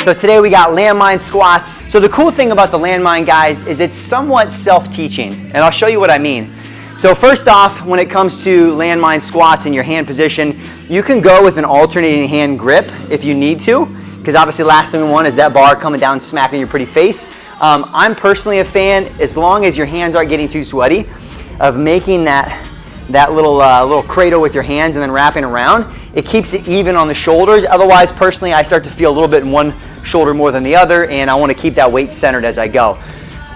So today we got landmine squats. So the cool thing about the landmine, guys, is it's somewhat self-teaching, and I'll show you what I mean. So first off, when it comes to landmine squats in your hand position, you can go with an alternating hand grip if you need to, because obviously the last thing we want is that bar coming down smacking your pretty face. I'm personally a fan, as long as your hands aren't getting too sweaty, of making that little cradle with your hands and then wrapping around. It keeps it even on the shoulders. Otherwise, personally, I start to feel a little bit in one shoulder more than the other, and I want to keep that weight centered as I go.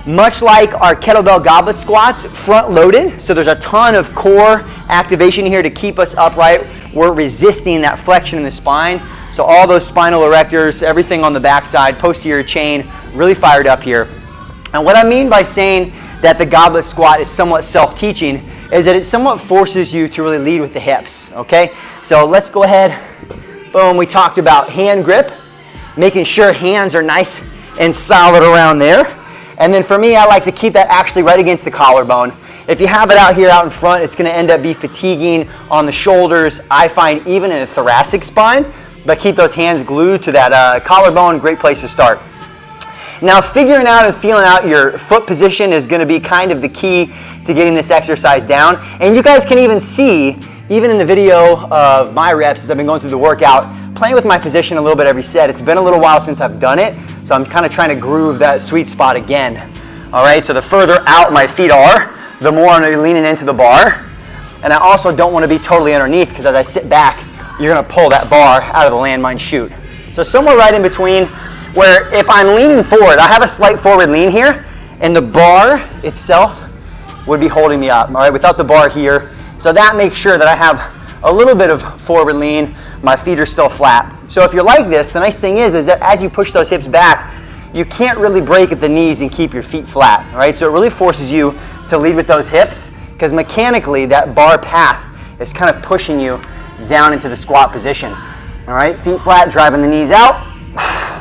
Much like our kettlebell goblet squats, front loaded, so there's a ton of core activation here to keep us upright. We're resisting that flexion in the spine, so all those spinal erectors, everything on the backside, posterior chain, really fired up here. And what I mean by saying that the goblet squat is somewhat self-teaching is that it somewhat forces you to really lead with the hips, okay? So let's go ahead, boom, we talked about hand grip, making sure hands are nice and solid around there. And then for me, I like to keep that actually right against the collarbone. If you have it out here out in front, it's gonna end up be fatiguing on the shoulders, I find, even in the thoracic spine, but keep those hands glued to that collarbone, great place to start. Now, figuring out and feeling out your foot position is gonna be kind of the key to getting this exercise down. And you guys can even see, even in the video of my reps as I've been going through the workout, playing with my position a little bit every set. It's been a little while since I've done it, so I'm kind of trying to groove that sweet spot again. All right, so the further out my feet are, the more I'm gonna be leaning into the bar. And I also don't wanna be totally underneath, because as I sit back, you're gonna pull that bar out of the landmine chute. So somewhere right in between, where if I'm leaning forward, I have a slight forward lean here, and the bar itself would be holding me up, all right, without the bar here. So that makes sure that I have a little bit of forward lean, my feet are still flat. So if you're like this, the nice thing is that as you push those hips back, you can't really break at the knees and keep your feet flat, all right? So it really forces you to lead with those hips, because mechanically that bar path is kind of pushing you down into the squat position, all right? Feet flat, driving the knees out,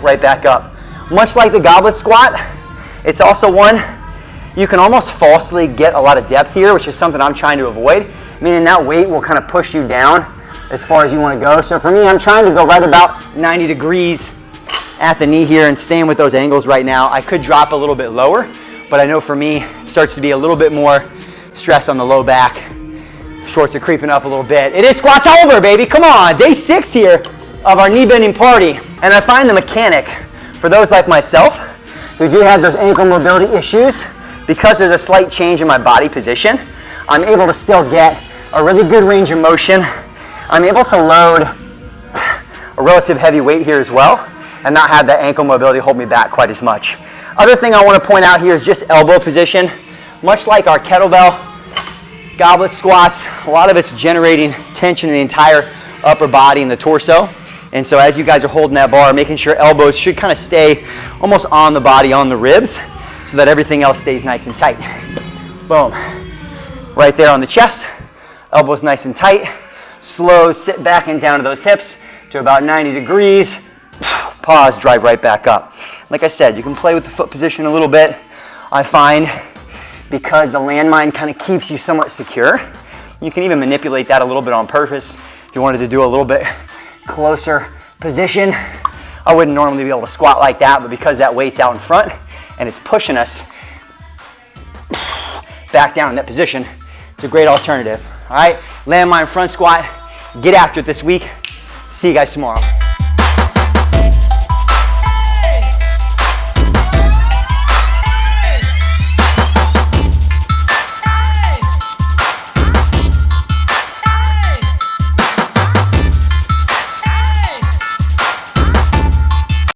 right back up. Much like the goblet squat, it's also one you can almost falsely get a lot of depth here, which is something I'm trying to avoid, meaning that weight will kind of push you down as far as you want to go. So for me, I'm trying to go right about 90 degrees at the knee here and staying with those angles right now. I could drop a little bit lower, but I know for me, it starts to be a little bit more stress on the low back. Shorts are creeping up a little bit. It is SQUATOBER, baby, come on. Day 6 here of our knee bending party. And I find the mechanic, for those like myself who do have those ankle mobility issues, because there's a slight change in my body position, I'm able to still get a really good range of motion. I'm able to load a relative heavy weight here as well and not have that ankle mobility hold me back quite as much. Other thing I want to point out here is just elbow position. Much like our kettlebell goblet squats, a lot of it's generating tension in the entire upper body and the torso. And so as you guys are holding that bar, making sure elbows should kind of stay almost on the body, on the ribs, so that everything else stays nice and tight. Boom. Right there on the chest, elbows nice and tight. Slow, sit back and down to those hips to about 90 degrees. Pause, drive right back up. Like I said, you can play with the foot position a little bit. I find because the landmine kind of keeps you somewhat secure, you can even manipulate that a little bit on purpose. If you wanted to do a little bit closer position, I wouldn't normally be able to squat like that, but because that weight's out in front and it's pushing us back down in that position, it's a great alternative. All right, landmine front squat, get after it this week. See you guys tomorrow.